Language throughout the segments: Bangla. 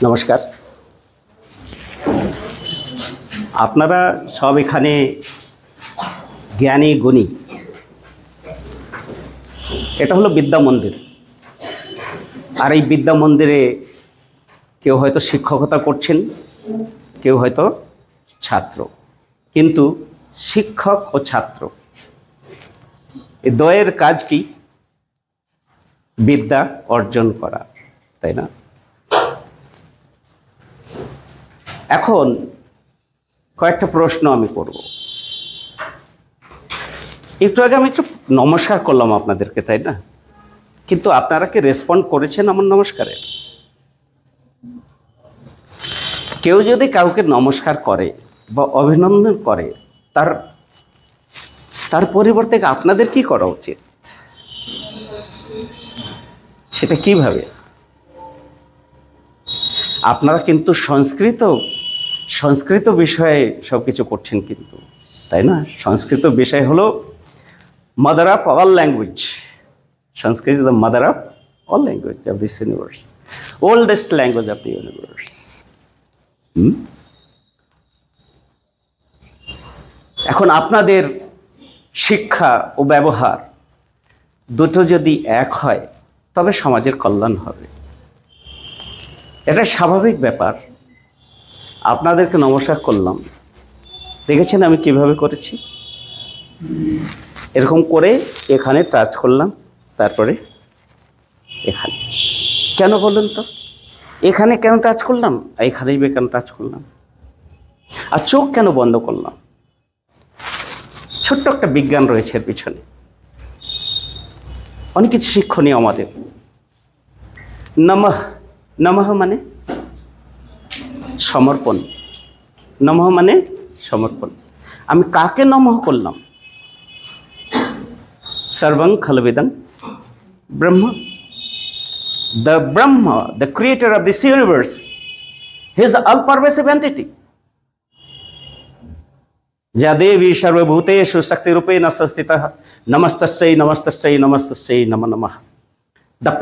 নমস্কার। আপনারা সব এখানে জ্ঞানী গুণী। এটা হলো বিদ্যা মন্দির, আর এই বিদ্যা মন্দিরে কেউ হয়তো শিক্ষকতা করছেন, কেউ হয়তো ছাত্র। কিন্তু শিক্ষক ও ছাত্র এই দ্বয়ের কাজ কি? বিদ্যা অর্জন করা, তাই না? এখন কয়েকটা প্রশ্ন আমি করব। একটু আগে আমি একটু নমস্কার করলাম আপনাদেরকে, তাই না? কিন্তু আপনারা কি রেসপন্ড করেছেন আমার নমস্কারের? কেউ যদি কাউকে নমস্কার করে বা অভিনন্দন করে, তার পরিবর্তে আপনাদের কি করা উচিত? সেটা কিভাবে? আপনারা কিন্তু সংস্কৃত বিষয়ে সব কিছু করছেন কিন্তু, তাই না? সংস্কৃত বিষয় হলো mother of all language. Sanskrit is the mother of all language of this universe, oldest language of the universe. এখন আপনাদের শিক্ষা ও ব্যবহার দুটো যদি এক হয় তবে সমাজের কল্যাণ হবে। এটা স্বাভাবিক ব্যাপার। আপনাদেরকে নমস্কার করলাম, দেখেছেন আমি কিভাবে করেছি? এরকম করে এখানে টাচ করলাম, তারপরে এখানে। কেন বলুন তো? এখানে কেন টাচ করলাম, এখানেই কেন টাচ করলাম? আর চোখ কেন বন্ধ করলাম? ছোট্ট একটা বিজ্ঞান রয়েছে এর পিছনে, অনেক কিছু শিক্ষণীয় আমাদের। নমঃ, নমঃ মানে সমর্পণ। নমঃ মানে সমর্পণ। আমি কাকে নমঃ করলাম? সর্বং খলবিদং ব্রহ্ম। The Brahma, the creator of this universe, he is an all-pervasive entity. Ja Devi sarvabhuteshu shaktirupena sanstitah namastasयै namastasयै namastasयै namo namah. The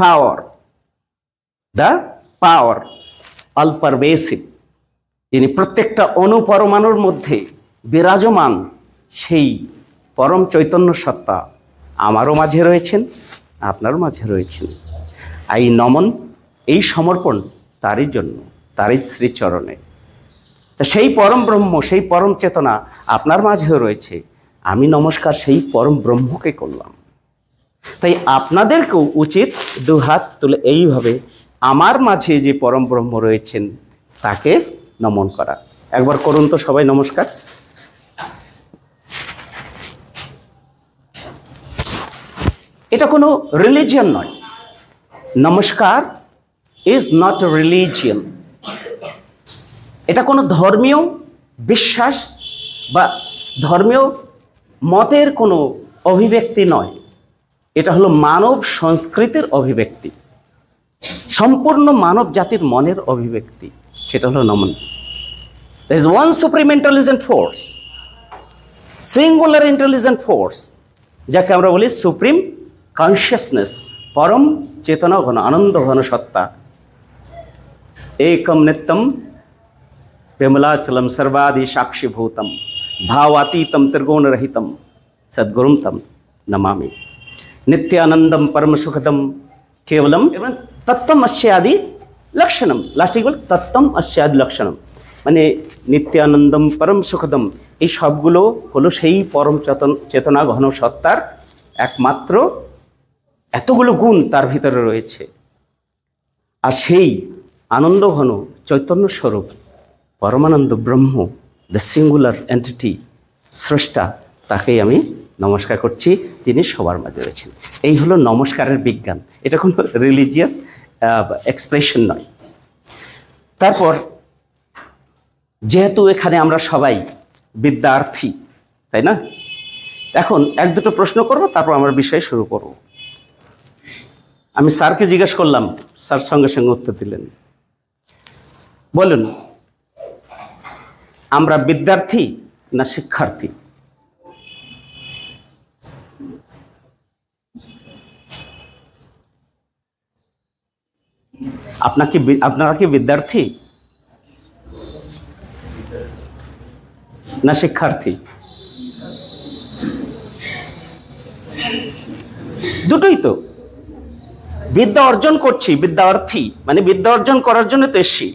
power, all-pervasive, যিনি প্রত্যেকটা অণুপরমাণুর মধ্যে বিরাজমান, সেই পরম চৈতন্য সত্তা আমারও মাঝে রয়েছেন, আপনারও মাঝে রয়েছেন। এই নমন, এই সমর্পণ তারই জন্য, তারই শ্রীচরণে। তা সেই পরম ব্রহ্ম, সেই পরম চেতনা আপনার মাঝেও রয়েছে। আমি নমস্কার সেই পরম ব্রহ্মকে করলাম। তাই আপনাদেরকেও উচিত দুহাত তুলে এইভাবে আমার মাঝে যে পরম ব্রহ্ম রয়েছেন তাকে নমন করা। একবার করুন তো সবাই নমস্কার। এটা কোনো রিলিজিয়ন নয়। নমস্কার ইজ নট এ রিলিজিয়ন। এটা কোনো ধর্মীয় বিশ্বাস বা ধর্মীয় মতের কোনো অভিব্যক্তি নয়। এটা হলো মানব সংস্কৃতির অভিব্যক্তি, সম্পূর্ণ মানব জাতির মনের অভিব্যক্তি। সেটা হলো নমন। There is one supreme intelligent force, singular intelligent force, যাকে আমরা বলি সুপ্রিম কনসিয়াসনেস, পরম চেতনা ঘন, আনন্দ ঘন সত্তা। একম নিত্যম বিমলাচলম সর্বাদি সাক্ষীভূতম ভাবাতীতম ত্রিগুণ রহিতম সদ্গুরুম তম নমামি। নিত্যানন্দম পরম সুখদম কেবলম এবং তত্ত্বম अस्यादि লক্ষণম। লাস্টে বল তত্ত্বম अस्यादि লক্ষণম, মানে নিত্যানন্দম পরম সুখদম, এই সবগুলো হলো সেই পরম চেতনা ঘন সত্তার একমাত্র এতগুলো গুণ তার ভিতরে রয়েছে। আর সেই আনন্দ ঘন চৈতন্য স্বরূপ পরমানন্দ ব্রহ্ম, দ্য সিঙ্গুলার এন্টিটি, স্রষ্টা, তাকেই আমি নমস্কার করছি, যিনি সবার মাঝে রয়েছেন। এই হলো নমস্কারের বিজ্ঞান। এটা কোনো রিলিজিয়াস এক্সপ্রেশন নয়। তারপর যেহেতু এখানে আমরা সবাই বিদ্যার্থী, তাই না? এখন এক দুটো প্রশ্ন করব, তারপর আমরা বিষয় শুরু করব। আমি স্যারকে জিজ্ঞেস করলাম, স্যার সঙ্গে সঙ্গে উত্তর দিলেন। বলুন, আমরা বিদ্যার্থী না শিক্ষার্থী? আপনারা কি বিদ্যার্থী না শিক্ষার্থী? দুটোই তো। বিদ্যা অর্জন করছি, বিদ্যার্থী মানে বিদ্যা অর্জন করার জন্য তো এসছি,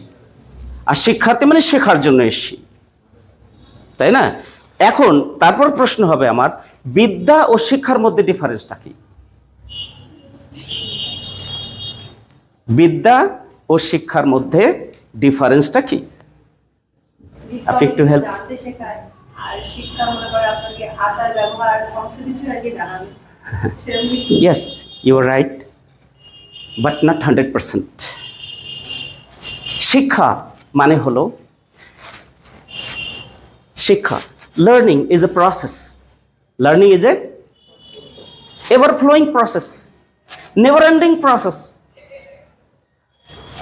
আর শিক্ষার্থী মানে শেখার জন্য এসছি, তাই না? এখন তারপর প্রশ্ন হবে আমার, বিদ্যা ও শিক্ষার মধ্যে ডিফারেন্সটা কি? বিদ্যা ও শিক্ষার মধ্যে ডিফারেন্সটা কি? আপনি একটু help. Yes, you are right, but not 100%. শিক্ষা মানে হলো, শিক্ষা, learning is a process. Learning is a ever flowing process, never ending process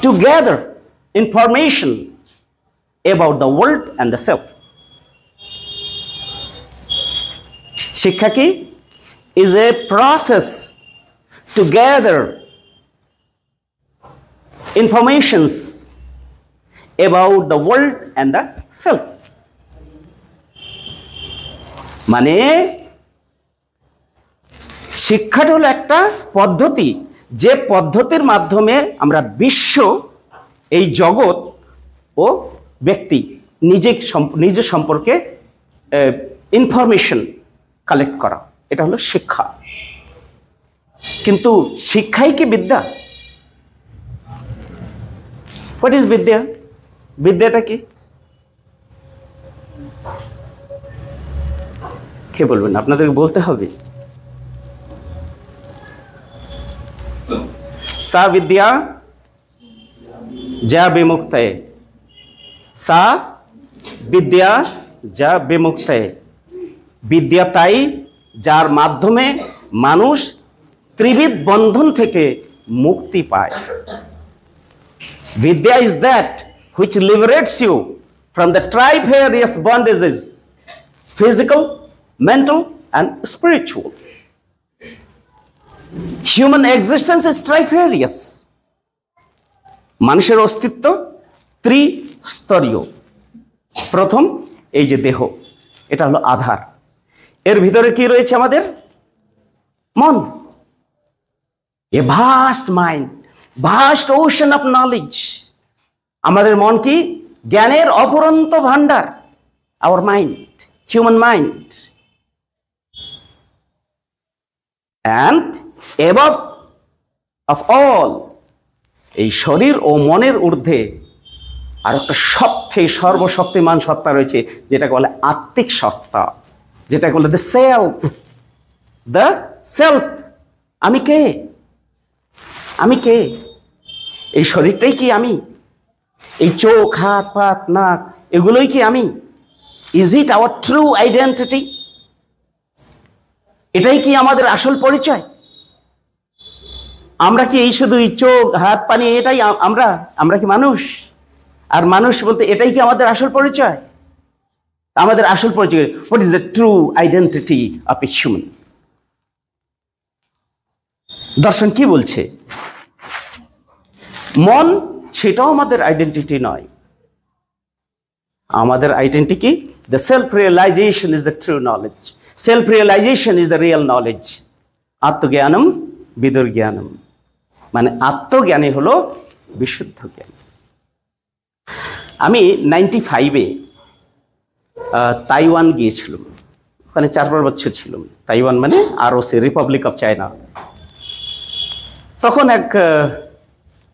to gather information about the world and the self. শিক্ষা কি? Is a process to gather informations about the world and the self. মানে শিক্ষাটা হলো একটা পদ্ধতি, যে পদ্ধতির মাধ্যমে আমরা বিশ্ব, এই জগৎ ও ব্যক্তি নিজে সম্পর্কে ইনফরমেশন কালেক্ট করা, এটা হলো শিক্ষা। কিন্তু শিক্ষাই কি বিদ্যা? হোয়াট ইজ বিদ্যা? বিদ্যাটা কি? কে বলবেন? আপনাদেরকে বলতে হবে। সা বিদ্যা যা বিমুক্তয়ে, সা বিদ্যা যা বিমুক্তয়ে, বিদ্যা তাই যার মাধ্যমে মানুষ ত্রিবিধ বন্ধন থেকে মুক্তি পায়। Vidya is that which liberates you from the trivarious bondages, physical, mental and spiritual. Human existence is trifarious. মানুষের অস্তিত্ব ত্রিস্তরীয়। প্রথম এই যে দেহ, এটা হলো আধার, এর ভিতরে কি রয়েছে? আমাদের মন, a vast mind, vast ocean of knowledge. আমাদের মন কি? জ্ঞানের অফুরন্ত ভান্ডার, our mind, human mind. And above of all, এই শরীর ও মনের ঊর্ধ্বে আর একটা সবচেয়ে সর্বশক্তিমান সত্তা রয়েছে, যেটাকে বলে আত্মিক সত্তা, যেটাকে বলে দ্য সেলফ। দ্য সেলফ, আমি কে? আমি কে? এই শরীরটাই কি আমি? এই চোখ, হাত, পা, নাক, এগুলোই কি আমি? Is it hour true identity? এটাই কি আমাদের আসল পরিচয়? আমরা কি এই শুধু চোখ, হাত, পা নিয়ে এটাই আমরা কি মানুষ? আর মানুষ বলতে এটাই কি আমাদের আসল পরিচয়? আমাদের আসল পরিচয়, what is the true identity of a human? দর্শন কি বলছে? মন সেটাও আমাদের আইডেন্টিটি নয়। আমাদের আইডেন্টিটি কি? The self realisation is the true knowledge. Self-realization is the real knowledge. আত্মজ্ঞানম বিদুর্জ্ঞানম, মানে আত্মজ্ঞানী হলো বিশুদ্ধ জ্ঞান। আমি 95-এ তাইওয়ান গিয়েছিলাম, ওখানে 4 বছর ছিলাম। তাইওয়ান মানে ROC, রিপাবলিক অফ চায়না। তখন এক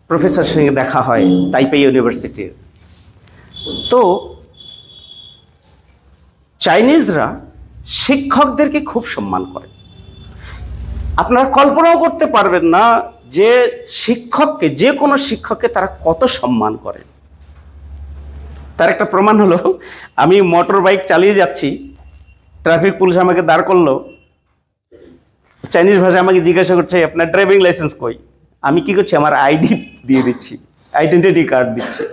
প্রফেসরের সঙ্গে দেখা হয় তাইপে ইউনিভার্সিটির। তো চাইনিজরা শিক্ষকদেরকে খুব সম্মান করে। আপনারা কল্পনাও করতে পারবেন না যে শিক্ষককে, যে কোনো শিক্ষককে তারা কত সম্মান করে। তার একটা প্রমাণ হলো, আমি মোটর বাইক চালিয়ে যাচ্ছি, ট্রাফিক পুলিশ আমাকে দাঁড় করলো, চাইনিজ ভাষায় আমাকে জিজ্ঞাসা করছে আপনার ড্রাইভিং লাইসেন্স কই? আমি কি করছি? আমার আইডি দিয়ে দিচ্ছি, আইডেন্টিটি কার্ড দিচ্ছি।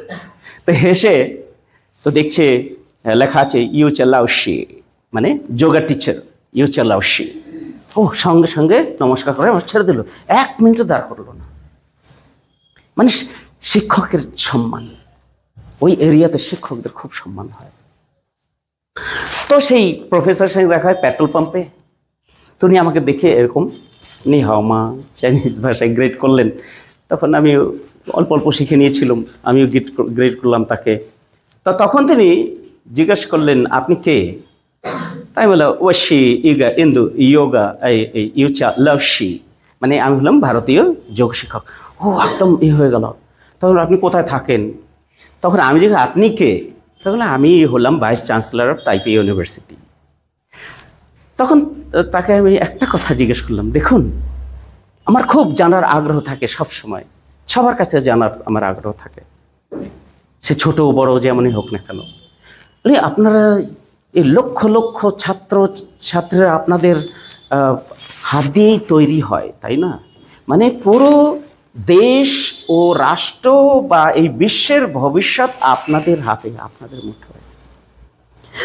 তো হেসে তো দেখছে লেখা আছে ইউ চালাওশি, মানে যোগা টিচার, ইউ চালাওশি। ও সঙ্গে সঙ্গে নমস্কার করে আমার ছেড়ে দিল, 1 মিনিটও দাঁড় করলো না। মানে শিক্ষকের সম্মান, ওই এরিয়াতে শিক্ষকদের খুব সম্মান হয়। তো সেই প্রফেসরের সঙ্গে দেখা হয় পেট্রোল পাম্পে। তো উনি আমাকে দেখে এরকম নি হাও মা চাইনিজ ভাষায় গ্রেড করলেন। তখন আমি অল্প অল্প শিখে নিয়েছিলাম, আমিও গ্রেড করলাম তাকে। তো তখন তিনি জিজ্ঞেস করলেন, আপনি কে? তাই বলে ওয়াশি ইগা ইন্দু ইয়োগা ইউচা লভশি, মানে আমি হলাম ভারতীয় যোগ শিক্ষক। ও একদম হয়ে গেল। তখন আপনি কোথায় থাকেন? তখন আমি জিজ্ঞাসা, আপনি কে? তখন আমি হলাম ভাইস চ্যান্সেলর অফ তাইপে ইউনিভার্সিটি। তখন তাকে আমি একটা কথা জিজ্ঞেস করলাম, দেখুন আমার খুব জানার আগ্রহ থাকে, সব সময় সবার কাছে জানার আমার আগ্রহ থাকে, সে ছোট বড় যেমনই হোক না কেন। আপনারা এই লক্ষ লক্ষ ছাত্ররা আপনাদের হাত দিয়েই তৈরি হয়, তাই না? মানে পুরো দেশ ও রাষ্ট্র বা এই বিশ্বের ভবিষ্যৎ আপনাদের হাতে, আপনাদের মুঠোয়।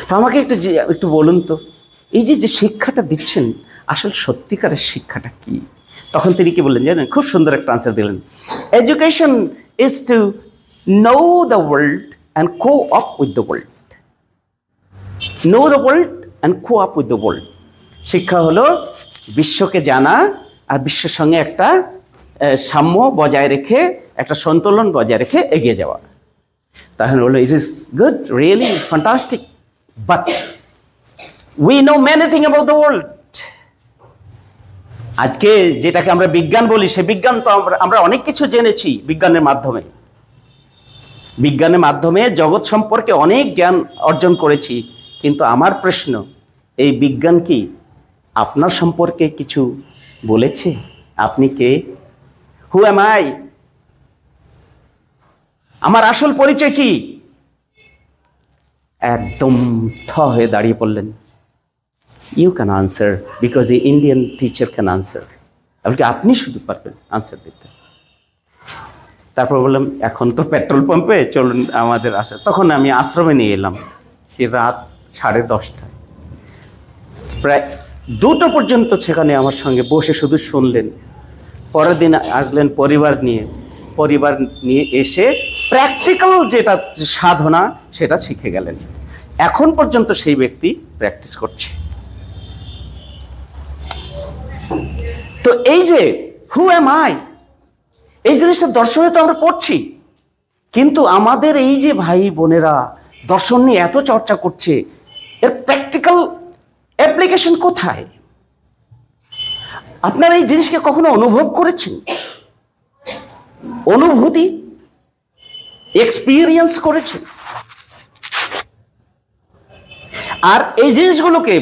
তো আমাকে একটু বলুন তো, এই যে শিক্ষাটা দিচ্ছেন, আসলে সত্যিকারের শিক্ষাটা কি? তখন তিনি কি বললেন জানেন? খুব সুন্দর একটা আনসার দিলেন, education is to know the world and co up with the world. Know the world and co up with the world. শিক্ষা হলো বিশ্বকে জানা আর বিশ্বের সঙ্গে একটা সাম্য বজায় রেখে, একটা সন্তুলন বজায় রেখে এগিয়ে যাওয়া। তাহলে হলো it is good, really is fantastic, but we know many thing about the world. আজকে যেটাকে আমরা বিজ্ঞান বলি, সে বিজ্ঞান তো আমরা অনেক কিছু জেনেছি বিজ্ঞানের মাধ্যমে। বিজ্ঞানের মাধ্যমে জগৎ সম্পর্কে অনেক জ্ঞান অর্জন করেছি, কিন্তু আমার প্রশ্ন, এই বিজ্ঞান কি আপনার সম্পর্কে কিছু বলেছে? আপনি কে? হু অ্যাম আই? আমার আসল পরিচয় কি? একদম থ হয়ে দাঁড়িয়ে পড়লেন। You can answer because a Indian teacher can answer. আপনি শুধু পারবেন আনসার দিতে। তারপর বললাম, এখন তো পেট্রোল পাম্পে, চলুন আমাদের আসা। তখন আমি আশ্রমে নিয়ে এলাম, সে রাত 10:30। প্রায় 2টো পর্যন্ত সেখানে আমার সঙ্গে বসে শুধু শুনলেন। পরের দিন আসলেন পরিবার নিয়ে এসে প্র্যাকটিক্যাল যেটা সাধনা সেটা শিখে গেলেন। এখন পর্যন্ত সেই ব্যক্তি প্র্যাকটিস করছে। তো এই যে হু অ্যাম আই, এই জিনিসটা দর্শনে তো আমরা পড়ছি, কিন্তু আমাদের এই যে ভাই বোনেরা দর্শন নিয়ে এত চর্চা করছে, এর প্র্যাকটিক্যাল অ্যাপ্লিকেশন কোথায়? আপনারা এই জিনিসকে কখনো অনুভব করেছেন? অনুভূতি, এক্সপিরিয়েন্স করেছেন? আর এই জিনিসগুলোকে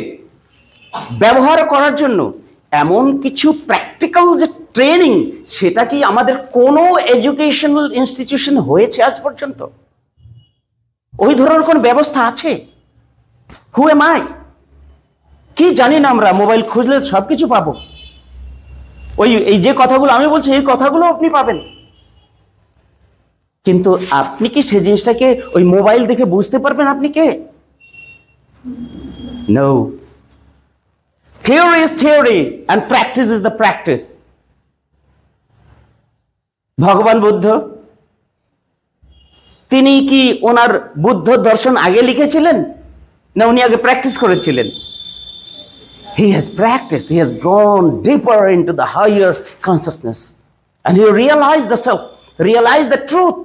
ব্যবহার করার জন্য এমন কিছু প্র্যাকটিক্যাল যে ট্রেনিং, সেটা কি আমাদের কোনো এডুকেশনাল ইনস্টিটিউশন হয়েছে আজ পর্যন্ত? ওই ধরনের কোন ব্যবস্থা আছে? Who am I? কি জানি না আমরা, মোবাইল খুঁজলে সব কিছু পাবো। এই যে কথাগুলো আমি বলছি, এই কথাগুলো আপনি পাবেন, কিন্তু আপনি কি সেই জিনিসটাকে ওই মোবাইল দেখে বুঝতে পারবেন আপনি কে? No. Theory is theory and practice is the practice. ভগবান বুদ্ধ, তিনি কি ওনার বুদ্ধ দর্শন আগে লিখেছিলেন, না উনি আগে প্র্যাকটিস করেছিলেন? He has practiced, he has gone deeper into the higher consciousness and he realized the self, realized the truth.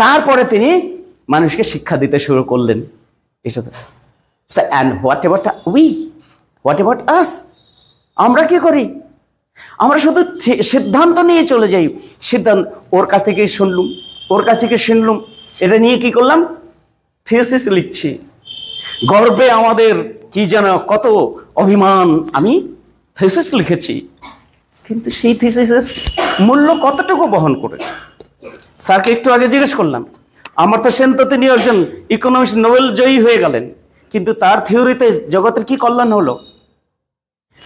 তারপরে তিনি মানুষকে শিক্ষা দিতে শুরু করলেন। And what about we? What about us? আমরা কি করি? আমরা শুধু সিদ্ধান্ত নিয়ে চলে যাই। সিদ্ধান্ত, ওর কাছ থেকে শুনলুম, ওর কাছ থেকে শুনলুম, এটা নিয়ে কি করলাম? থিসিস লিখছি। গর্বে আমাদের কি যেন কত অভিমান, আমি থিসিস লিখেছি, কিন্তু সেই থিসিসের মূল্য কতটুকু বহন করেছে? স্যারকে একটু আগে জিজ্ঞেস করলাম, আমার তো সেন তো তিনি একজন ইকোনমিক্স নোবেল জয়ী হয়ে গেলেন, কিন্তু তার থিওরিতে জগতের কি কল্যাণ হলো?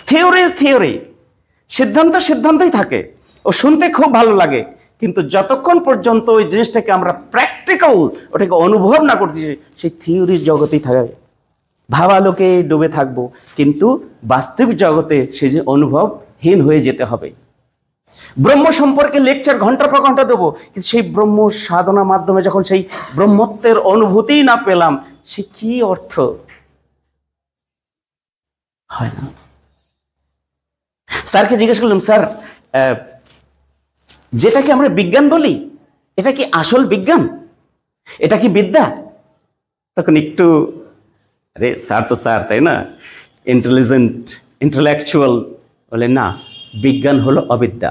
থিওরি ইজ থিওরি, সিদ্ধান্ত সিদ্ধান্তই থাকে, ও শুনতে খুব ভালো লাগে, কিন্তু যতক্ষণ পর্যন্ত ওই জিনিসটাকে আমরা প্র্যাকটিক্যাল ওটাকে অনুভব না করতে, সেই থিওরির জগতেই থাকে, ভাবালোকে ডুবে থাকবো, কিন্তু বাস্তবিক জগতে সেই যে অনুভবহীন হয়ে যেতে হবে। ব্রহ্ম সম্পর্কে লেকচার ঘন্টার পর ঘন্টা দেবো, কিন্তু সেই ব্রহ্ম সাধনার মাধ্যমে যখন সেই ব্রহ্মত্বের অনুভূতিই না পেলাম, সে কি অর্থ হয় না। স্যারকে জিজ্ঞেস করলাম, স্যার যেটাকে আমরা বিজ্ঞান বলি, এটা কি আসল বিজ্ঞান? এটা কি বিদ্যা? তখন একটু, আরে স্যার তো স্যার, তাই না, ইন্টেলিজেন্ট ইন্টেলেকচুয়াল, বলে না, বিজ্ঞান হলো অবিদ্যা।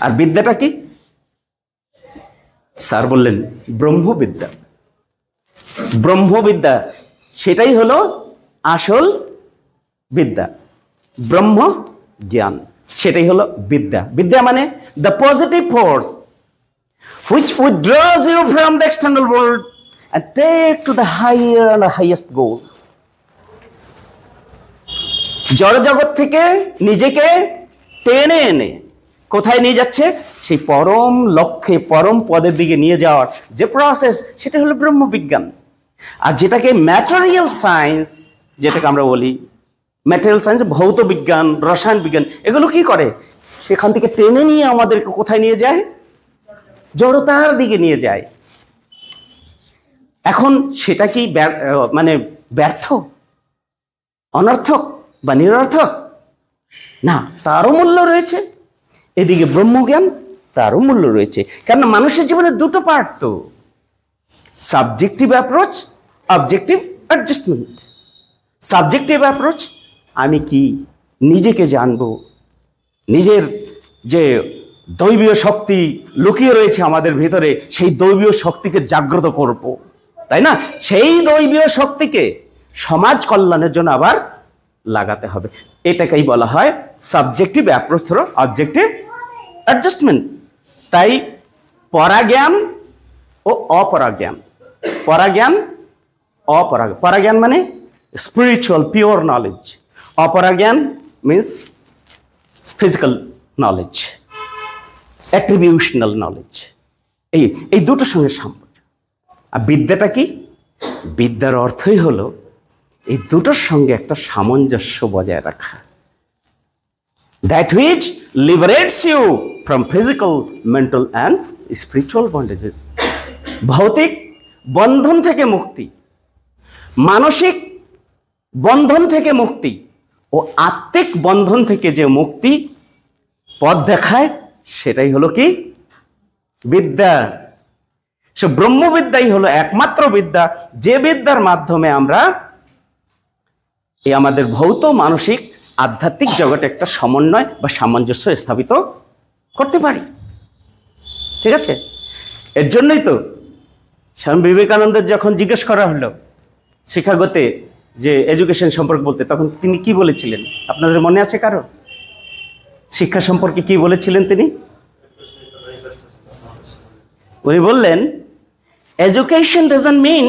আর বিদ্যাটা কি? স্যার বললেন ব্রহ্মবিদ্যা। ব্রহ্মবিদ্যা সেটাই হলো আসল বিদ্যা। ব্রহ্ম জ্ঞান সেটাই হলো বিদ্যা। বিদ্যা মানে the positive force which withdraws you from the external world and take to the higher and the highest goal. জড় জগৎ থেকে নিজেকে টেনে এনে কোথায় নিয়ে যাচ্ছে? সেই পরম লক্ষ্যে, পরম পদের দিকে নিয়ে যাওয়ার যে প্রসেস, সেটা হলো ব্রহ্মবিজ্ঞান। আর যেটাকে ম্যাটেরিয়াল সায়েন্স, যেটাকে আমরা বলি ম্যাটেরিয়াল সায়েন্স, ভৌত বিজ্ঞান, রসায়ন বিজ্ঞান, এগুলো কি করে? সেখান থেকে টেনে নিয়ে আমাদেরকে কোথায় নিয়ে যায়? জড়তার দিকে নিয়ে যায়। এখন সেটা কি মানে ব্যর্থ, অনর্থক বা নিরর্থক? না, তারও মূল্য রয়েছে। এদিকে ব্রহ্মজ্ঞান, তারও মূল্য রয়েছে। কারণ মানুষের জীবনে দুটো পার্ট তো, subjective approach, objective adjustment. Subjective approach, আমি কি নিজেকে জানবো, নিজের যে দৈবীয় শক্তি লুকিয়ে রয়েছে আমাদের ভিতরে, সেই দৈবীয় শক্তিকে জাগ্রত করব, তাই না? সেই দৈবীয় শক্তিকে সমাজ কল্যাণের জন্য আবার লাগাতে হবে। এটাকেই বলা হয় subjective approach through objective adjustment. তাই পরাজ্ঞান ও অপরাজ্ঞান, পরাজ্ঞান অপরাজ্ঞান, পরাজ্ঞান মানে স্পিরিচুয়াল পিওর নলেজ, অপরাজ্ঞান means physical knowledge, attributional knowledge. এই দুটোর সঙ্গে সম্পর্ক। আর বিদ্যাটা কি? বিদ্যার অর্থই হলো এই দুটোর সঙ্গে একটা সামঞ্জস্য বজায় রাখা। That which liberates you from physical, mental and spiritual bondages. ভৌতিক বন্ধন থেকে মুক্তি, মানসিক বন্ধন থেকে মুক্তি ও আত্মিক বন্ধন থেকে যে মুক্তি পথ দেখায়, সেটাই হলো কি? বিদ্যা। সে ব্রহ্মবিদ্যাই হলো একমাত্র বিদ্যা, যে বিদ্যার মাধ্যমে আমরা এই আমাদের ভৌত, মানসিক, আধ্যাত্মিক জগতে একটা সমন্বয় বা সামঞ্জস্য স্থাপিত করতে পারি। ঠিক আছে? এর জন্যই তো স্বামী বিবেকানন্দের যখন জিজ্ঞেস করা হলো শিক্ষাগতে যে এডুকেশন সম্পর্কে বলতে, তখন তিনি কি বলেছিলেন? আপনাদের মনে আছে কারো? শিক্ষা সম্পর্কে কি বলেছিলেন তিনি? উনি বললেন, education doesn't mean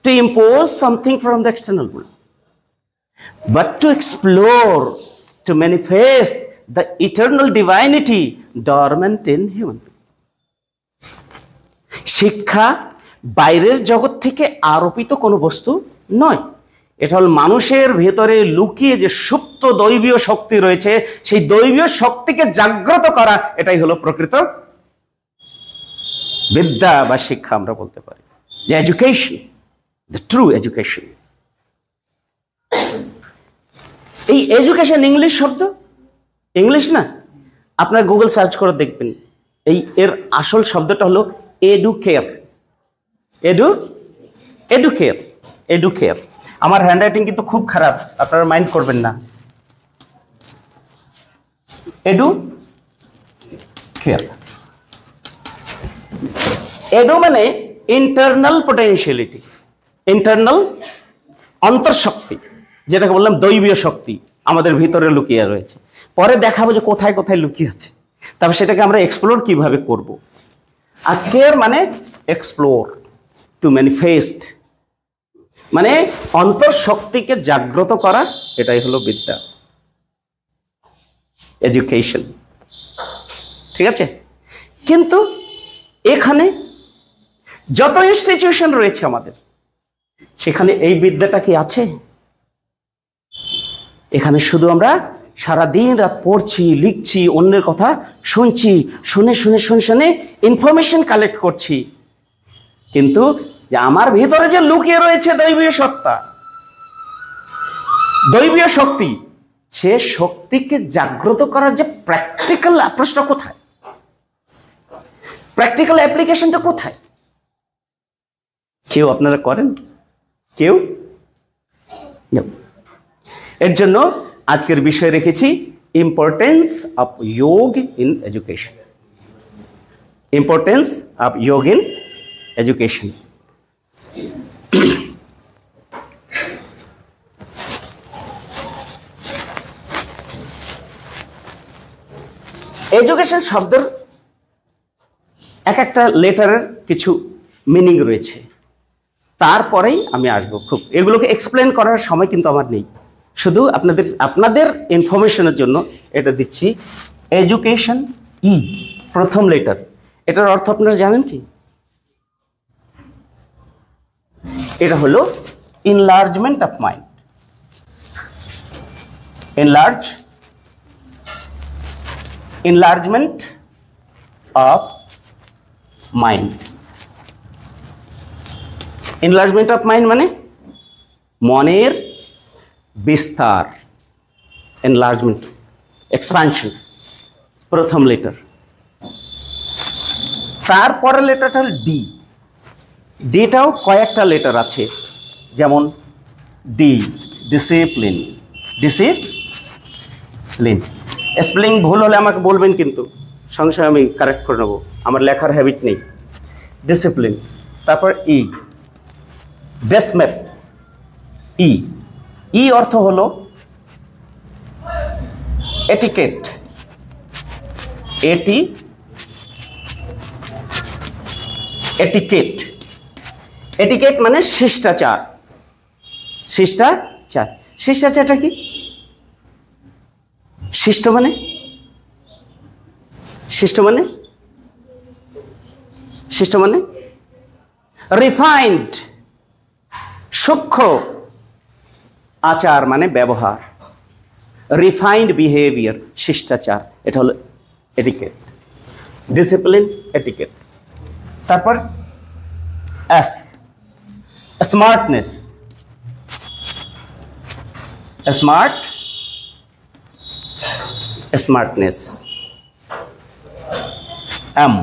to impose something from the external world, but to explore, to manifest the eternal divinity dormant in human being. শিক্ষা বাইরের জগৎ থেকে আরোপিত কোনো বস্তু নয়, এটা হল মানুষের ভেতরে লুকিয়ে যে সুপ্ত দৈবীয় শক্তি রয়েছে, সেই দৈবীয় শক্তিকে জাগ্রত করা, এটাই হলো প্রকৃত বিদ্যা বা শিক্ষা আমরা বলতে পারি। যে এডুকেশন, দ্য ট্রু এডুকেশন। এই এডুকেশন ইংলিশ শব্দ, ইংলিশ না, আপনার গুগল সার্চ করে দেখবেন। এর আসল শব্দটা হলো এডুকেয়ার। Educare, educare. আমার হ্যান্ডরাইটিং কিন্তু খুব খারাপ, আপনারা মাইন্ড করবেন না। এডুকেয়ার, এডু মানে ইন্টারনাল পোটেনশিয়ালিটি, ইন্টারনাল অন্তর্শক্তি, যেটাকে বললাম দৈবীয় শক্তি আমাদের ভিতরে লুকিয়ে রয়েছে। পরে দেখাবো যে কোথায় কোথায় লুকিয়ে আছে, তারপর সেটাকে আমরা এক্সপ্লোর কিভাবে করব। আর কেয়ার মানে এক্সপ্লোর, টু ম্যানিফেস্ট, মানে অন্তর্শক্তিকে জাগ্রত করা, এটাই হলো বিদ্যা, এডুকেশন। ঠিক আছে? কিন্তু এখানে যত ইনস্টিটিউশন রয়েছে আমাদের, সেখানে এই বিদ্যাটা কি আছে? এখানে শুধু আমরা সারাদিন রাত পড়ছি, লিখছি, অন্যের কথা শুনছি, শুনে শুনে শুনে শুনে ইনফরমেশন কালেক্ট করছি, কিন্তু যে আমার ভিতরে যে লুকিয়ে রয়েছে দৈবীয় সত্তা, দৈবীয় শক্তি, সে শক্তিকে জাগ্রত করার যে প্র্যাকটিক্যাল অ্যাপ্রোচটা কোথায়, প্র্যাকটিক্যাল অ্যাপ্লিকেশনটা কোথায়? কেউ আপনারা করেন? কেউ? এর জন্য আজকের বিষয় রেখেছি ইম্পর্টেন্স অফ যোগ ইন এডুকেশন। ইম্পর্টেন্স অফ যোগ ইন এডুকেশন। এডুকেশন শব্দের এক একটা লেটারের কিছু মিনিং রয়েছে, তারপরেই আমি আসবো। খুব এগুলোকে এক্সপ্লেন করার সময় কিন্তু আমার নেই, শুধু আপনাদের ইনফরমেশনের জন্য এটা দিচ্ছি। এডুকেশন, ই প্রথম লেটার, এটার অর্থ আপনারা জানেন কি? এটা হলো enlargement of mind. enlargement of mind. enlargement of mind মানে মনের বিস্তার, enlargement, expansion, প্রথম লেটার। তারপরে লেটারটা হল ডি। ডিটাও কয়েকটা লেটার আছে, যেমন ডি, ডিসিপ্লিন। ডিসিপ্লিন স্পেলিং ভুল হলে আমাকে বলবেন, কিন্তু সঙ্গে সঙ্গে আমি কারেক্ট করে নেবো, আমার লেখার হ্যাবিট নেই। ডিসিপ্লিন। তারপর ই, ডেসমেপ। ই, ই অর্থ হলো এটিকেট। এটিকেট, এটিকেট মানে শিষ্টাচার। শিষ্টাচার, শিষ্টাচারটা কি? শিষ্ট মানে, শিষ্ট মানে, শিষ্ট মানে রিফাইন্ড, সূক্ষ্ম। আচার মানে ব্যবহার, রিফাইন্ড বিহেভিয়ার, শিষ্টাচার, এটা হলো এটিকেট। Discipline, etiquette. তারপর এস, স্মার্টনেস। স্মার্টনেস। এম,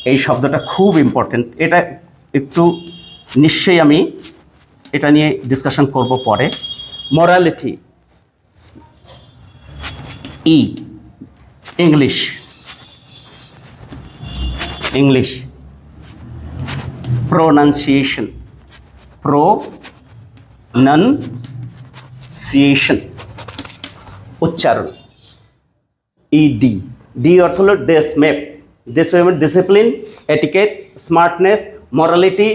এই শব্দটা খুব ইম্পর্টেন্ট, এটা একটু নিশ্চয়ই আমি এটা নিয়ে ডিসকাশন করব পরে। মোরালিটি। E, English. প্রোনাউন্সিয়েশন, উচ্চারণ। ইডি, ডি অর্থ হলো DESMEP. Discipline, etiquette, smartness, morality,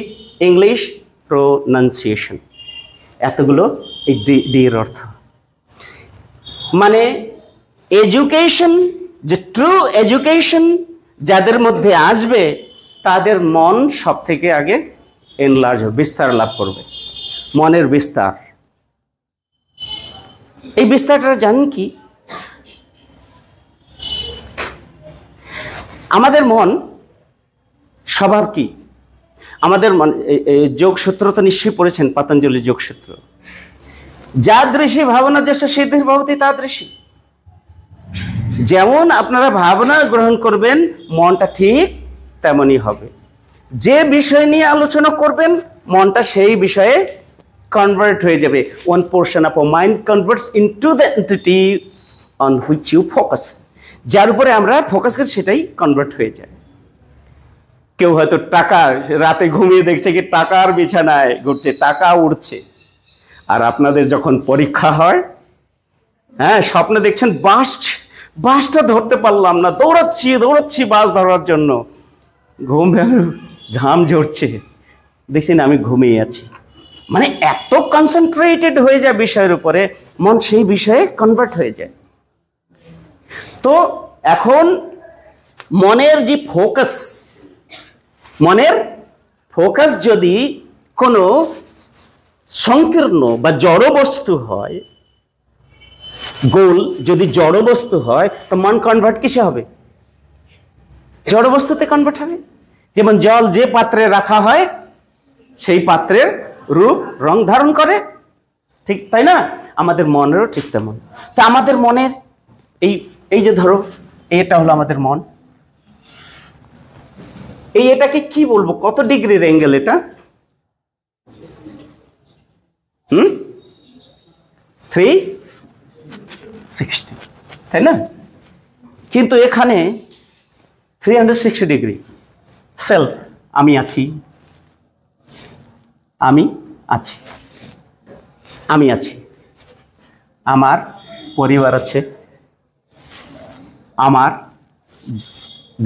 English, pronunciation, এতগুলো এই ডি এর অর্থ। মানে এডুকেশন, যে ট্রু এডুকেশন যাদের মধ্যে আসবে, তাদের মন সব থেকে আগে এনলার্জ হবে, বিস্তার লাভ করবে, মনের বিস্তার। এই বিস্তারটা জানেন কি? আমাদের মন স্বভাব কি? আমাদের মন, যোগসূত্র তো নিশ্চয়ই পড়েছেন, পতঞ্জলি যোগসূত্র। যাদৃশী ভাবনা যেসা সিদ্ধির ভবতি তাদৃশী। যেমন আপনারা ভাবনা গ্রহণ করবেন, মনটা ঠিক তেমনই হবে। যে বিষয় নিয়ে আলোচনা করবেন, মনটা সেই বিষয়ে কনভার্ট হয়ে যাবে। One portion of mind converts into the entity on which you focus. যার উপরে আমরা ফোকাস করি সেটাই কনভার্ট হয়ে যায়। কেউ হয়তো টাকা, রাতে ঘুমিয়ে দেখছে কি টাকার বিছানায় ঘুরছে, টাকা উড়ছে। আর আপনাদের যখন পরীক্ষা হয়, হ্যাঁ, স্বপ্নে দেখছেন বাসটা ধরতে পারলাম না, দৌড়াচ্ছি বাস ধরার জন্য, ঘাম ঝরছে, দেখছেন আমি ঘুমিয়ে আছি। মানে এত কনসেন্ট্রেটেড হয়ে যায় বিষয়ের উপরে, মন সেই বিষয়ে কনভার্ট হয়ে যায়। তো এখন মনের যে ফোকাস যদি কোনো সংকীর্ণ বা জড় বস্তু হয়, গোল যদি জড় বস্তু হয় তো মন কনভার্ট কিসে হবে? জড় বস্তুতে কনভার্ট হবে। যেমন জল যে পাত্রে রাখা হয় সেই পাত্রের রূপ রং ধারণ করে, ঠিক তাই না? আমাদের মনেরও ঠিক তেমন। তা আমাদের মনের এই যে ধরো এটা হলো আমাদের মন, এটাকে কি বলবো, কত ডিগ্রির অ্যাঙ্গেল এটা? 360, তাই না? কিন্তু এখানে 360 ডিগ্রি সেলফ, আমি আছি, আমি আছি, আমি আছি, আমার পরিবার আছে, আমার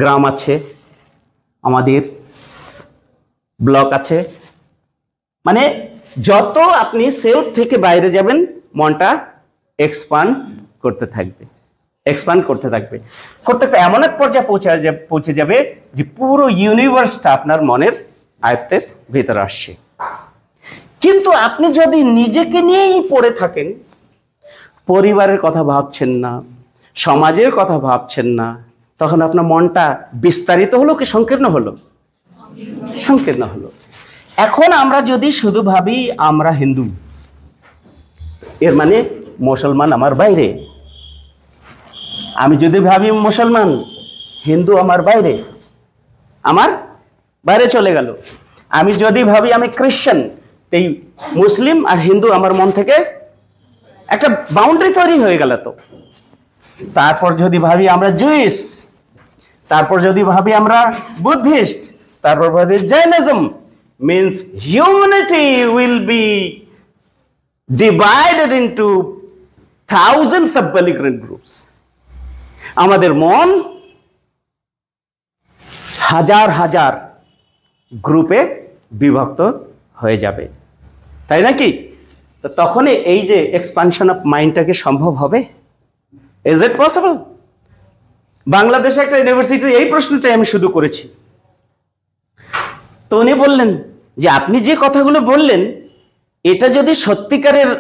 গ্রাম আছে, আমাদের ব্লক আছে। মানে যত আপনি সেলফ থেকে বাইরে যাবেন মনটা এক্সপান্ড করতে থাকবে, এক্সপান্ড করতে থাকবে, করতে এমন এক পর্যায়ে পৌঁছে যাবে যে পুরো ইউনিভার্সটা আপনার মনের আয়ত্তের ভিতরে আসছে। কিন্তু আপনি যদি নিজেকে নিয়েই পড়ে থাকেন, পরিবারের কথা ভাবছেন না, সমাজের কথা ভাবছেন না, তখন আপনার মনটা বিস্তারিত হলো কি সংকীর্ণ হলো? সংকীর্ণ হলো। এখন আমরা যদি শুধু ভাবি আমরা হিন্দু, এর মানে মুসলমান আমার বাইরে। আমি যদি ভাবি মুসলমান, হিন্দু আমার বাইরে, আমার বাইরে চলে গেল। আমি যদি ভাবি আমি খ্রিস্টান, এই মুসলিম আর হিন্দু আমার মন থেকে একটা বাউন্ডারি তৈরি হয়ে গেল। তো তারপর যদি ভাবি আমরা জুইস, তারপর যদি ভাবি আমরা বুদ্ধিস্ট, তারপর ভাবি Jainism, means humanity will be divided into thousands of belligerent groups. আমাদের মন হাজার হাজার গ্রুপে বিভক্ত হয়ে যাবে, তাই নাকি? তো তখন এই যে এক্সপানশন অফ মাইন্ডটাকে সম্ভব হবে? Is it possible? বাংলাদেশে একটা ইউনিভার্সিটি এই প্রশ্নটাই আমি শুধু করেছি। তো উনি বললেন যে আপনি যে কথাগুলো বললেন এটা যদি সত্যিকারের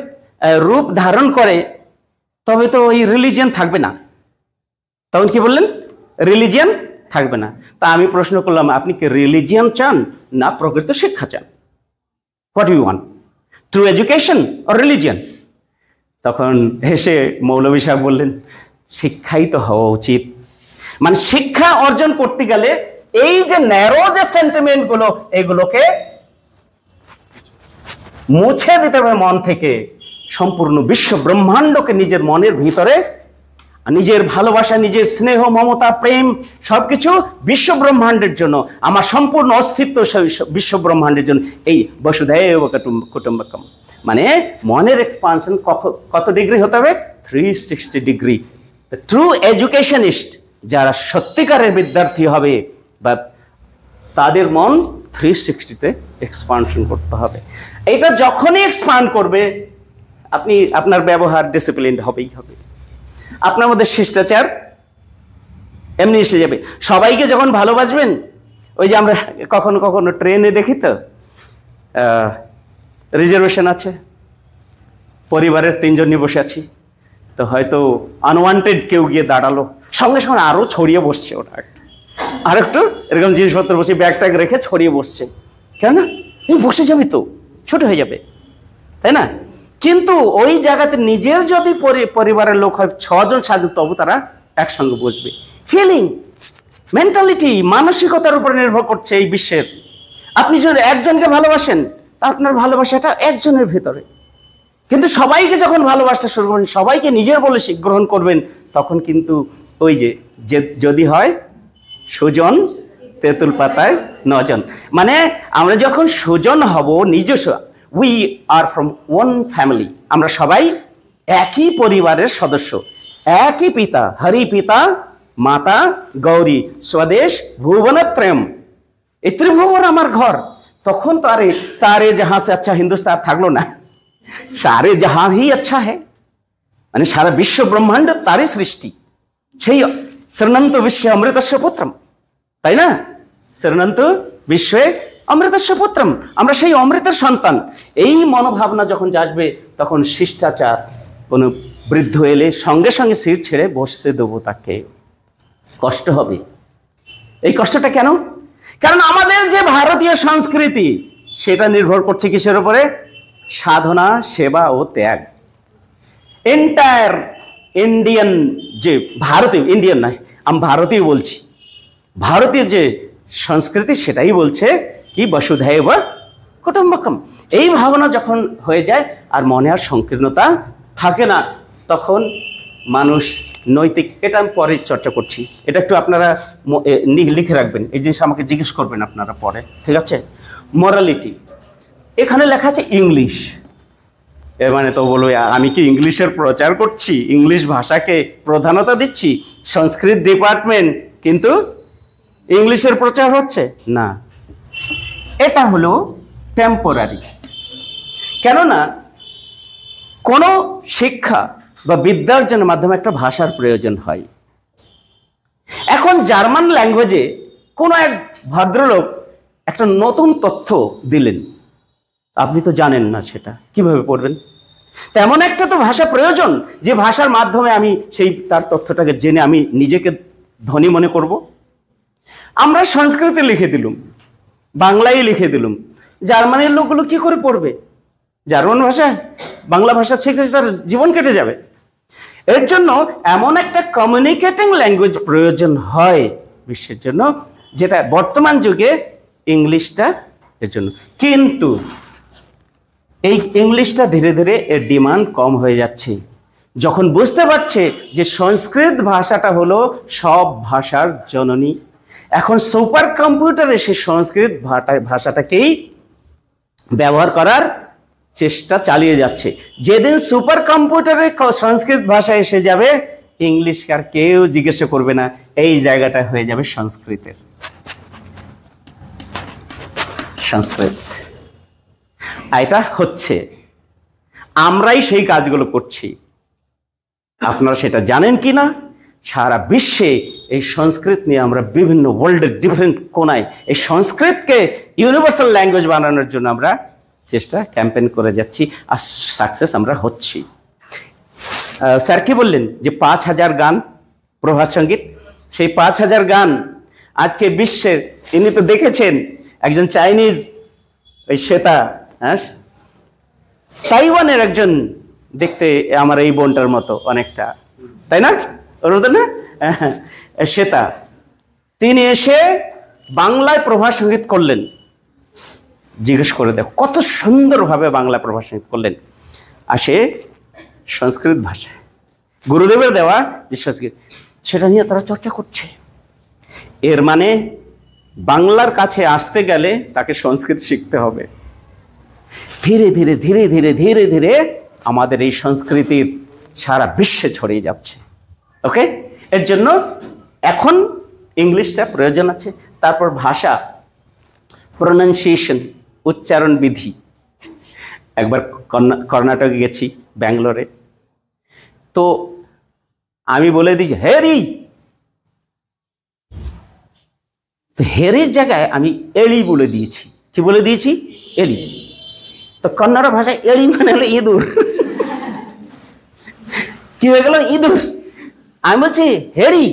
রূপ ধারণ করে তবে তো ওই রিলিজিয়ান থাকবে না। তখন কি বললেন? রিলিজিয়ান থাকবে না। তা আমি প্রশ্ন করলাম, আপনি কি রিলিজিয়ান চান না প্রকৃত শিক্ষা চান? What you want, true education or religion? তখন হেসে মৌলভী সাহেব বললেন, শিক্ষাই তো হওয়া উচিত। মানে শিক্ষা অর্জন করতে গেলে এই যে ন্যারো যে সেন্টিমেন্ট গুলো, এগুলোকে মুছে দিতে হবে মন থেকে। সম্পূর্ণ বিশ্ব ব্রহ্মাণ্ডকে নিজের মনের ভিতরে, নিজের ভালোবাসা, নিজের স্নেহ, মমতা, প্রেম সবকিছু বিশ্ব ব্রহ্মাণ্ডের জন্য, আমার সম্পূর্ণ অস্তিত্ব বিশ্ব ব্রহ্মাণ্ডের জন্য। এই বসুধৈব কুটুম্বকম মানে মনের এক্সপানশন কত ডিগ্রি হতে হবে? 360 ডিগ্রি। ট্রু এডুকেশনিস্ট যারা সত্যিকারের বিদ্যার্থী হবে বা তাদের মন 360-তে এক্সপানশন করতে হবে। এটা যখনই এক্সপান্ড করবে আপনি আপনার ব্যবহার ডিসিপ্লিন হবেই হবে, আপনার মধ্যে শিষ্টাচার এমনি এসে যাবে। সবাইকে যখন ভালোবাসবেন, ওই যে আমরা কখনো কখনো ট্রেনে দেখি তো রিজার্ভেশন আছে, পরিবারের 3 জন নিয়ে বসে আছি, তো হয়তো আনওয়ান্টেড কেউ গিয়ে দাঁড়ালো, সঙ্গে সঙ্গে আরো ছড়িয়ে বসছে, ওটা আর একটু এরকম জিনিসপত্র বসে ব্যাগ ট্যাগ রেখে ছড়িয়ে বসছে। কেন? বসে যাবে তো, ছোট হয়ে যাবে, তাই না? কিন্তু ওই জায়গাতে নিজের যদি পরিবারের লোক হয় 6 জন 7 জন, তবু তারা একসঙ্গে বসবে। ফিলিং, মেন্টালিটি, মানসিকতার উপর নির্ভর করছে এই বিশ্বের। আপনি যদি একজনকে ভালোবাসেন, আপনার ভালোবাসাটা একজনের ভেতরে। কিন্তু সবাইকে যখন ভালোবাসতে শুরু করবেন, সবাইকে নিজের বলে গ্রহণ করবেন, তখন কিন্তু ওই যে যদি হয় সুজন তেঁতুল পাতায় 9 জন, মানে আমরা যখন সুজন হব, নিজস্ব, we are from one family, আমরা সবাই একই পরিবারের সদস্য, একই পিতা, হরি পিতা মাতা গৌরী, স্বদেশ ভুবনত্রয়ম, এই ত্রিভুবন আমার ঘর। তখন তো আরে সারে জাহাঁ সে আচ্ছা হিন্দুস্তান থাকলো না, সারে জাহাঁ হি আচ্ছা হ্যাঁ, মানে সারা বিশ্ব ব্রহ্মাণ্ড তারই সৃষ্টি। সেই শরণন্ত বিশ্বে অমৃতস্য পুত্রম, তাই না? শরণন্ত বিশ্বে অমৃতস্য পুত্রম, আমরা সেই অমৃতের সন্তান। এই মনোভাবনা যখন আসবে তখন শিষ্টাচার কোনো বৃদ্ধ এলে সঙ্গে সঙ্গে সিট ছেড়ে বসতে দেবো তাকে, কষ্ট হবে। এই কষ্টটা কেন? কারণ আমাদের যে ভারতীয় সংস্কৃতি সেটা নির্ভর করছে কিসের উপরে? সাধনা, সেবা ও ত্যাগ। এন্টায়ার ইন্ডিয়ান যে ভারতীয়, ইন্ডিয়ান নয়, আমি ভারতীয় বলছি, ভারতীয় যে সংস্কৃতি সেটাই বলছে কি বসুধৈব কুটুম্বকম। এই ভাবনা যখন হয়ে যায় আর মনে আর সংকীর্ণতা থাকে না, তখন মানুষ নৈতিক, এটা আমি পরে চর্চা করছি, এটা একটু আপনারা লিখে রাখবেন, এই জিনিস আমাকে জিজ্ঞেস করবেন আপনারা পরে, ঠিক আছে? মরালিটি, এখানে লেখা আছে ইংলিশ। এর মানে তো বলবো আমি কি ইংলিশের প্রচার করছি, ইংলিশ ভাষাকে প্রধানতা দিচ্ছি, সংস্কৃত ডিপার্টমেন্ট কিন্তু ইংলিশের প্রচার হচ্ছে না। এটা হলো টেম্পোরারি। কেননা কোনো শিক্ষা বা বিদ্যার্জনের মাধ্যমে একটা ভাষার প্রয়োজন হয়। এখন জার্মান ল্যাঙ্গুয়েজে কোনো এক ভদ্রলোক একটা নতুন তথ্য দিলেন, আপনি তো জানেন না, সেটা কিভাবে পড়বেন? তেমন একটা তো ভাষা প্রয়োজন যে ভাষার মাধ্যমে আমি সেই তার তথ্যটাকে জেনে আমি নিজেকে ধনী মনে করব। আমরা সংস্কৃতে লিখে দিলুম, বাংলায় লিখে দিলুম, জার্মানির লোকগুলো কি করে পড়বে? জার্মান ভাষায় বাংলা ভাষা শিখতে তার জীবন কেটে যাবে। এর জন্য এমন একটা কমিউনিকেটিং ল্যাঙ্গুয়েজ প্রয়োজন হয় বিশ্বের জন্য, যেটা বর্তমান যুগে ইংলিশটা এর জন্য। কিন্তু এই ইংলিশটা ধীরে ধীরে এর ডিমান্ড কম হয়ে যাচ্ছে, যখন বুঝতে পারছে যে সংস্কৃত ভাষাটা হলো সব ভাষার জননী। এখন সুপার কম্পিউটারে সে সংস্কৃত ভাষাটাকেই ব্যবহার করার চেষ্টা চালিয়ে যাচ্ছে। যেদিন সুপার কম্পিউটারে সংস্কৃত ভাষা এসে যাবে, ইংলিশকে আর কেউ জিজ্ঞাসা করবে না, এই জায়গাটা হয়ে যাবে সংস্কৃতের। সংস্কৃত এটা হচ্ছে, আমরাই সেই কাজগুলো করছি। আপনারা সেটা জানেন কি না? সারা বিশ্বে এই সংস্কৃত নিয়ে আমরা বিভিন্ন ওয়ার্ল্ডের ডিফারেন্ট কোনায় এই সংস্কৃতকে ইউনিভার্সাল ল্যাঙ্গুয়েজ বানানোর জন্য আমরা চেষ্টা ক্যাম্পেইন করে যাচ্ছি, আর সাকসেস আমরা হচ্ছি। স্যার কি বললেন যে 5000 গান প্রভাত সঙ্গীত, সেই 5000 গান আজকে বিশ্বের, ইনি তো দেখেছেন একজন চাইনিজ ওই শ্বেতা, হ্যাঁ, তাইওয়ানের একজন, দেখতে আমার এই বোনটার মতো অনেকটা, তাই না? ওরমতো না? শ্বেতা, তিনি এসে বাংলায় প্রভাত সঙ্গীত করলেন। জিজ্ঞেস করে দেখো কত সুন্দরভাবে বাংলা প্রভাত সঙ্গীত করলেন, আসে সংস্কৃত ভাষায়, গুরুদেবের দেওয়া যে সংস্কৃত, সেটা নিয়ে তারা চর্চা করছে। এর মানে বাংলার কাছে আসতে গেলে তাকে সংস্কৃত শিখতে হবে। ধীরে ধীরে ধীরে ধীরে ধীরে ধীরে আমাদের এই সংস্কৃতির সারা বিশ্বে ছড়িয়ে যাচ্ছে। ওকে, এর জন্য এখন ইংলিশটা প্রয়োজন আছে। তারপর ভাষা, প্রোনাউন্সিয়েশন, উচ্চারণ বিধি। একবার কর্ণাটকে গেছি, ব্যাঙ্গালোরে, তো আমি বলে দিয়েছি হেরি, তো হেরির জায়গায় আমি এলি বলে দিয়েছি। কি বলে দিয়েছি? এলি। তো কন্নড় ভাষায় এলি মানে হলো ইঁদুর। কি হয়ে গেল? ইঁদুর। আমি বলছি হেরি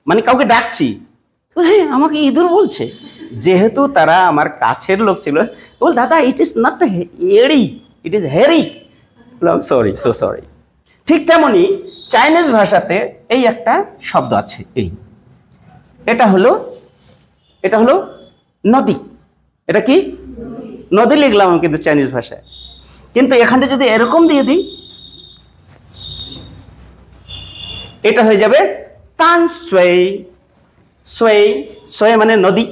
মানে কাউকে ডাকছি, হ্যাঁ আমাকে ইঁদুর বলছে। যেহেতু তারা আমার কাছের লোক ছিল, বল দাদা ইট ইজ নট এড়ি, ইট ইজ হেরি। Sorry, so sorry. ঠিক তেমনই চাইনিজ ভাষাতে এই একটা শব্দ আছে, এই, এটা হলো নদী। এটা কি? নদী লিখলাম আমি কিন্তু চাইনিজ ভাষায়, কিন্তু এখানটা যদি এরকম দিয়ে দিই, এটা হয়ে যাবে তান সোই। সোই, সোই মানে নদী,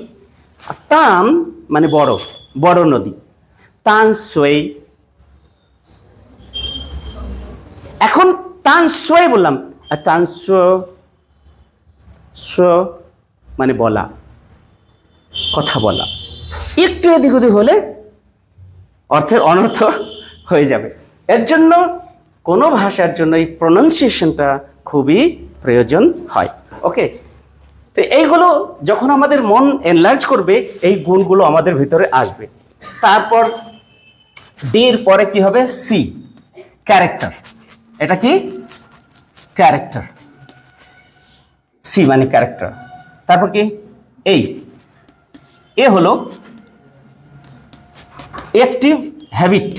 তান মানে বড়, বড় নদী, তান সোই। এখন তান সোই বললাম, আর তান সো মানে বলা, কথা বলা। একটু এদিক ওদিক হলে অর্থের অনর্থ হয়ে যাবে। এর জন্য কোনো ভাষার জন্য এই প্রোনাউন্সিয়েশনটা খুবই প্রয়োজন হয়। ওকে, তো এইগুলো যখন আমাদের মন এনলার্জ করবে, এই গুণগুলো আমাদের ভিতরে আসবে। তারপর ডির পরে কি হবে? C, character. এটা কি? ক্যারেক্টার, সি মানে ক্যারেক্টার। তারপর কি এ হলো অ্যাক্টিভ হ্যাবিট,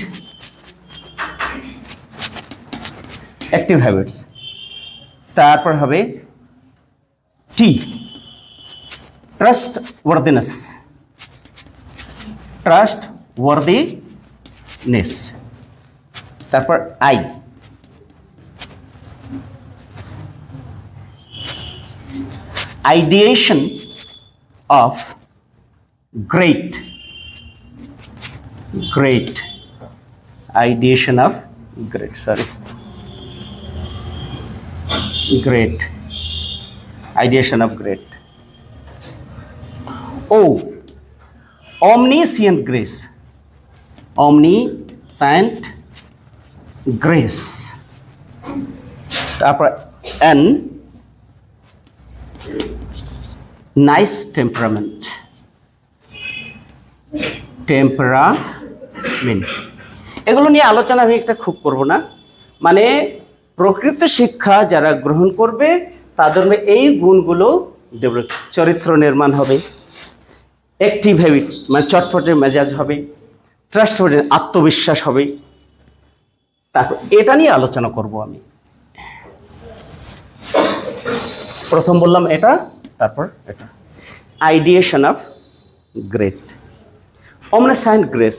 অ্যাক্টিভ হ্যাবিটস। তারপর হবে টি, ট্রাস্ট ওয়ার্দিনেস, ট্রাস্ট ওয়ার্দিনেস। তারপর I, ideation of great, ideation of great, great, ideation of great. O, omniscient grace, omniscient grace. তারপর N, নাইস টেম্পারামেন্ট, এগুলো নিয়ে আলোচনা আমি একটা খুব করব না। মানে প্রকৃত শিক্ষা যারা গ্রহণ করবে তাদের এই গুণগুলো ডেভেলপ, চরিত্র নির্মাণ হবে, অ্যাক্টিভ হ্যাবিট মানে চটপটে মেজাজ হবে, ট্রাস্ট হবে, আত্মবিশ্বাস হবে। তারপর এটা নিয়ে আলোচনা করব আমি। প্রথম বললাম এটা, তারপর এটা আইডিয়েশন অফ গ্রেট, অমনিসায়েন্ট গ্রেস।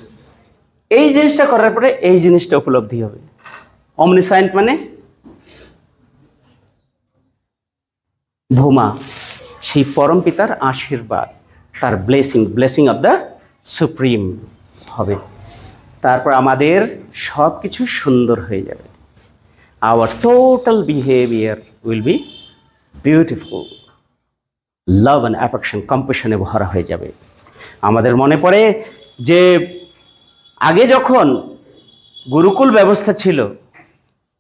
এই জিনিসটা করার পরে এই জিনিসটা উপলব্ধি হবে। অমনিসায়েন্ট মানে ভূমা, সেই পরম পিতার আশীর্বাদ, তার ব্লেসিং অফ দ্য সুপ্রিম হবে। তারপর আমাদের সব কিছু সুন্দর হয়ে যাবে। Our total behaviour will be beautiful, love and affection, কম্প্যাশনে ভরা হয়ে যাবে। আমাদের মনে পড়ে যে আগে যখন গুরুকুল ব্যবস্থা ছিল,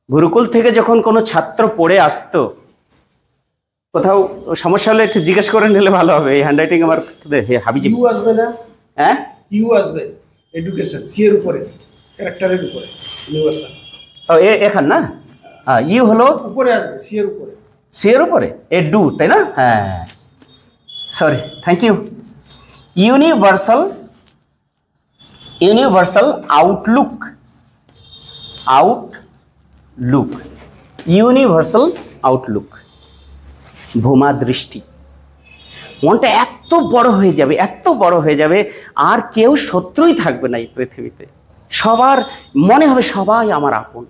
গুরুকুল থেকে যখন কোনো ছাত্র পড়ে আসতো, কোথাও সমস্যা হলে একটু জিজ্ঞেস করে নিলে ভালো হবে। এই হ্যান্ডরাইটিং আমার হাবিজি ইউ আসবে না, হ্যাঁ ইউ আসবে এডুকেশন সি এর উপরে, ক্যারেক্টারের উপরে ইউনিভার্সাল। ও এখান না, হ্যাঁ ইউ হলো উপরে আসবে, সি এর উপরে, সি এর উপরে এ ডু, তাই না? হ্যাঁ sorry, thank you. Universal, universal outlook, outlook, universal outlook, ভূমা দৃষ্টি। মনটা এত বড় হয়ে যাবে, এত বড় হয়ে যাবে, আর কেউ শত্রুই থাকবে না এই পৃথিবীতে। সবার মনে হবে সবাই আমার আপন,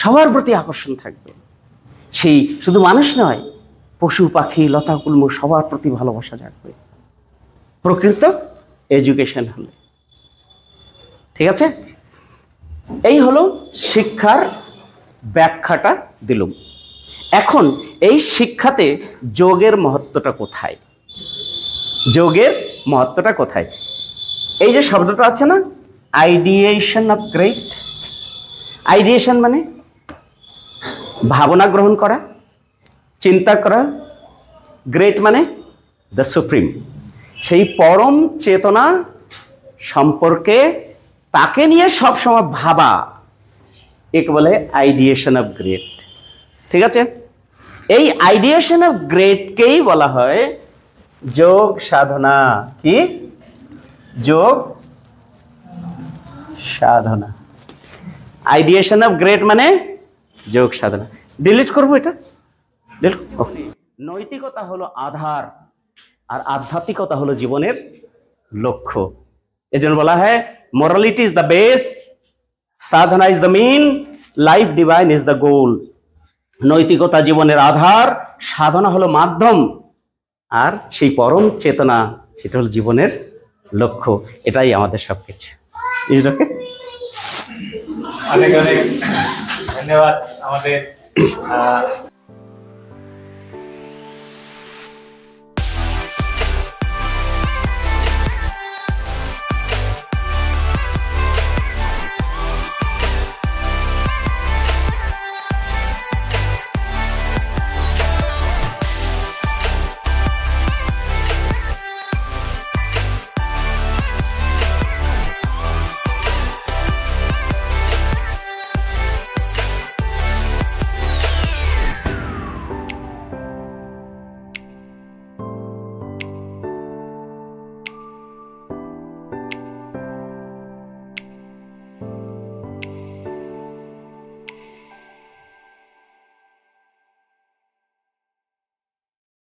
সবার প্রতি আকর্ষণ থাকবে। সেই শুধু মানুষ নয়, পশু পাখি লতাকুলম সবার প্রতি ভালোবাসা জাগবে প্রকৃত এডুকেশন হলে। ঠিক আছে, এই হলো শিক্ষার ব্যাখ্যাটা দিলুম। এখন এই শিক্ষাতে যোগের মহত্বটা কোথায়? যোগের মহত্বটা কোথায়? এই যে শব্দটা আছে না, আইডিয়েশন অফ গ্রেট। আইডিয়েশন মানে ভাবনা গ্রহণ করা, চিন্তা করা। গ্রেট মানে দ্য সুপ্রিম, সেই পরম চেতনা সম্পর্কে তাকে নিয়ে সবসময় ভাবা, একে বলে আইডিয়েশন অফ গ্রেট। ঠিক আছে, এই আইডিয়েশন অফ গ্রেটকেই বলা হয় যোগ সাধনা। কি যোগ সাধনা? আইডিয়েশন অফ গ্রেট মানে যোগ সাধনা। ডিলিট করবো এটা, নৈতিকতা হলো আধার, আর আধ্যাত্মিকতা হলো জীবনের লক্ষ্য। এজন্য বলা হয় morality is the base, sadhana is the mean, life divine is the goal. নৈতিকতা জীবনের আধার, সাধনা হলো মাধ্যম, আর সেই পরম চেতনা সেটা হলো জীবনের লক্ষ্য। এটাই আমাদের সবকিছু। ইজকে অনেক অনেক ধন্যবাদ আমাদের